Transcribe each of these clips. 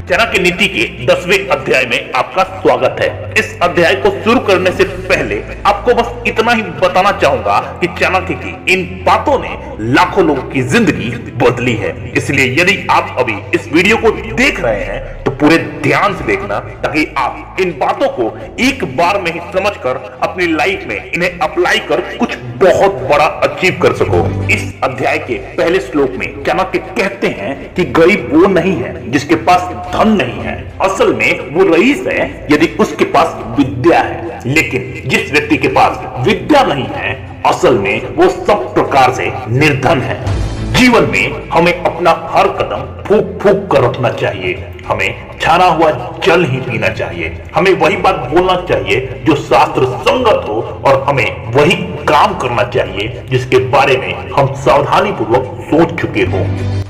चाणक्य नीति के 10वें अध्याय में आपका स्वागत है। इस अध्याय को शुरू करने से पहले आपको बस इतना ही बताना चाहूंगा कि चाणक्य की इन बातों ने लाखों लोगों की जिंदगी बदली है। इसलिए यदि आप अभी इस वीडियो को देख रहे हैं तो पूरे ध्यान से देखना, ताकि आप इन बातों को एक बार में ही समझकर अपनी लाइफ में इन्हें अप्लाई कर कुछ बहुत बड़ा अचीव कर सको। इस अध्याय के पहले श्लोक में चाणक्य कहते हैं कि गरीब वो नहीं है जिसके पास धन नहीं है, असल में वो रईस है यदि उसके पास विद्या है। लेकिन जिस व्यक्ति के पास विद्या नहीं है, असल में वो सब प्रकार से निर्धन है। जीवन में हमें अपना हर कदम फूंक फूंक कर रखना चाहिए। हमें छाना हुआ जल ही पीना चाहिए। हमें वही बात बोलना चाहिए जो शास्त्र संगत हो, और हमें वही काम करना चाहिए जिसके बारे में हम सावधानी पूर्वक सोच चुके हों।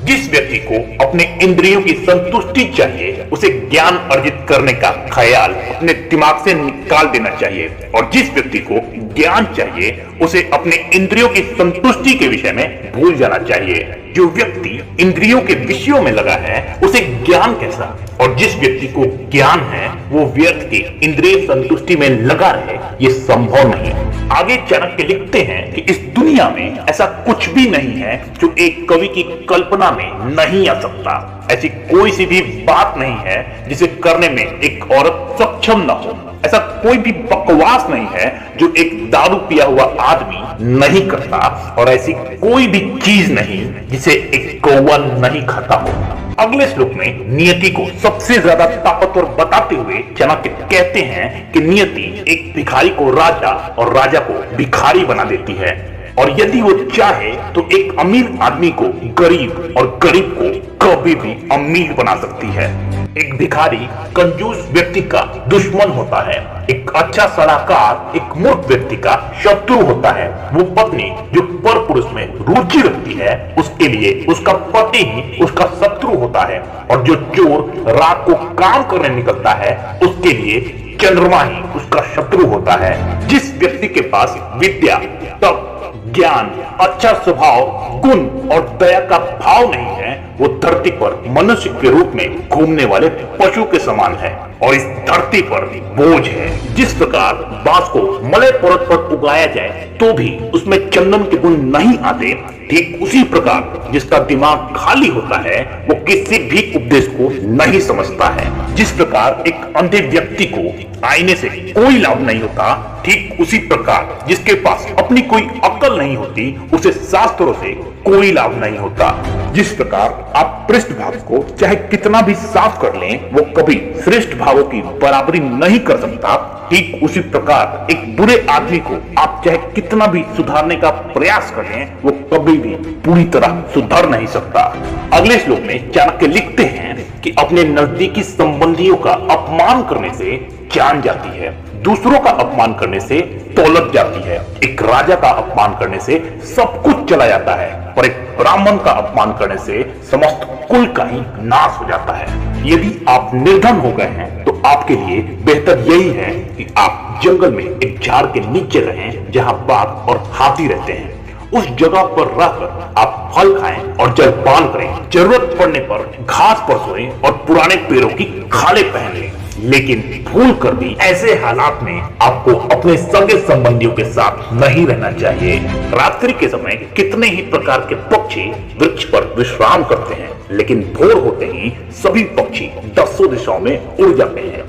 जिस व्यक्ति को अपने इंद्रियों की संतुष्टि चाहिए, उसे ज्ञान अर्जित करने का ख्याल अपने दिमाग से निकाल देना चाहिए। और जिस व्यक्ति को ज्ञान चाहिए, उसे अपने इंद्रियों की संतुष्टि के विषय में भूल जाना चाहिए। जो व्यक्ति इंद्रियों के विषयों में लगा है, उसे ज्ञान कैसा? और जिस व्यक्ति को ज्ञान है, वो व्यर्थ के इंद्रिय संतुष्टि में लगा रहे, ये संभव नहीं। आगे चाणक्य लिखते हैं कि इस दुनिया में ऐसा कुछ भी नहीं है जो एक कवि की कल्पना में नहीं आ सकता। ऐसी कोई सी भी बात नहीं है जिसे करने में एक औरत सक्षम न हो। ऐसा कोई भी बकवास नहीं है जो एक दारू पिया हुआ आदमी नहीं करता, और ऐसी कोई भी चीज नहीं जिसे एक कौवा नहीं खाता हो। अगले श्लोक में नियति को सबसे ज्यादा ताकतवर बताते हुए चाणक्य कहते हैं कि नियति एक भिखारी को राजा और राजा को भिखारी बना देती है, और यदि वो चाहे तो एक अमीर आदमी को गरीब और गरीब को कभी भी अमीर बना सकती है। एक भिखारी कंजूस व्यक्ति का दुश्मन होता है। एक अच्छा सलाहकार एक मूर्ख व्यक्ति का शत्रु होता है। वो पत्नी जो पर पुरुष में रुचि रखती है, उसके लिए उसका पति ही उसका शत्रु होता है। और जो चोर रात को काम करने निकलता है, उसके लिए चंद्रमा ही उसका शत्रु होता है। जिस व्यक्ति के पास विद्या, तप, ज्ञान, अच्छा स्वभाव, गुण और दया का भाव नहीं है, वो धरती पर मनुष्य के रूप में घूमने वाले पशु के समान है, और इस धरती पर बोझ है। जिस प्रकार बांस को मलय पर्वत पर उगाया जाए तो भी उसमें चंदन के गुण नहीं आते, ठीक उसी प्रकार जिसका दिमाग खाली होता है, वो किसी भी उपदेश को नहीं समझता है। जिस प्रकार एक अंधे व्यक्ति को आईने से कोई लाभ नहीं होता, ठीक उसी प्रकार जिसके पास अपनी कोई अक्ल नहीं होती, उसे शास्त्रों से कोई लाभ नहीं होता। जिस प्रकार आप पृष्ठ भाग को चाहे कितना भी साफ कर लें, वो कभी श्रेष्ठ भावों की बराबरी नहीं कर सकता, ठीक उसी प्रकार एक बुरे आदमी को आप चाहे कितना भी सुधारने का प्रयास कर लें, वो कभी भी पूरी तरह सुधर नहीं सकता। अगले श्लोक में चाणक्य लिखते हैं कि अपने नजदीकी संबंधियों का अपमान करने से जान जाती है, दूसरों का अपमान करने से दौलत जाती है। एक राजा का अपमान करने से सब कुछ चला जाता है, और एक ब्राह्मण का अपमान करने से समस्त कुल का ही नाश हो जाता है। यदि आप निर्धन हो गए हैं तो आपके लिए बेहतर यही है कि आप जंगल में एक झाड़ के नीचे रहें जहां बाघ और हाथी रहते हैं। उस जगह पर रहकर आप फल खाएं और जलपान करें। जरूरत पड़ने पर घास पर सोएं और पुराने पेड़ों की खालें पहन लें। लेकिन भूल कर भी ऐसे हालात में आपको अपने सगे संबंधियों के साथ नहीं रहना चाहिए। रात्रि के समय कितने ही प्रकार के पक्षी वृक्ष पर विश्राम करते हैं, लेकिन भोर होते ही सभी पक्षी दसों दिशाओं में उड़ जाते हैं।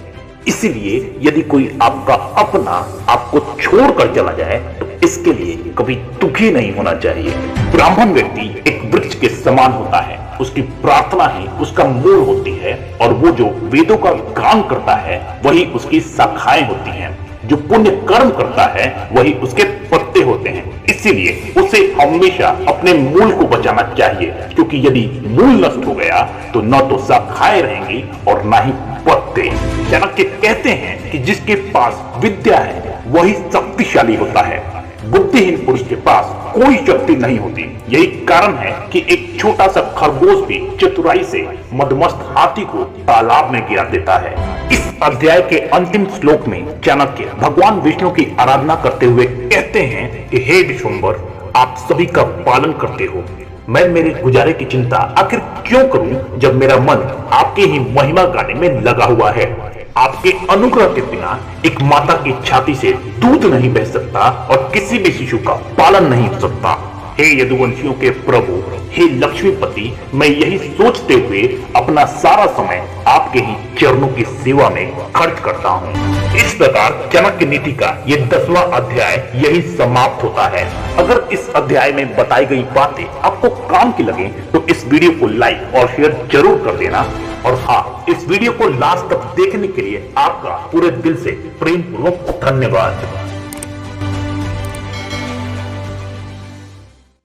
इसीलिए यदि कोई आपका अपना आपको छोड़कर चला जाए तो इसके लिए कभी दुखी नहीं होना चाहिए। ब्राह्मण व्यक्ति एक वृक्ष के समान होता है। उसकी प्रार्थना ही उसका मूल होती है, और वो जो वेदों का गान करता है वही उसकी शाखाएं होती हैं। जो पुण्य कर्म करता है वही उसके पत्ते होते हैं। इसीलिए उसे हमेशा अपने मूल को बचाना चाहिए, क्योंकि यदि मूल नष्ट हो गया तो न तो शाखाएं रहेंगी और न ही पत्ते। चाणक्य कहते हैं कि जिसके पास विद्या है वही शक्तिशाली होता है। बुद्धिहीन पुरुष के पास कोई शक्ति नहीं होती। यही कारण है कि एक छोटा सा खरगोश भी चतुराई से मदमस्त हाथी को तालाब में गिरा देता है। इस अध्याय के अंतिम श्लोक में चाणक्य भगवान विष्णु की आराधना करते हुए कहते हैं कि हे विश्वम्भर, आप सभी का पालन करते हो। मैं मेरे गुजारे की चिंता आखिर क्यों करूं जब मेरा मन आपके ही महिमा गाने में लगा हुआ है। आपके अनुग्रह के बिना एक माता की छाती से दूध नहीं बह सकता और किसी भी शिशु का पालन नहीं हो सकता। हे यदुवंशियों के प्रभु, हे लक्ष्मीपति, मैं यही सोचते हुए अपना सारा समय आपके ही चरणों की सेवा में खर्च करता हूँ। इस प्रकार चाणक्य नीति का ये 10वां अध्याय यही समाप्त होता है। अगर इस अध्याय में बताई गई बातें आपको काम की लगे तो इस वीडियो को लाइक और शेयर जरूर कर देना। और हाँ, इस वीडियो को लास्ट तक देखने के लिए आपका पूरे दिल से प्रेम पूर्वक धन्यवाद।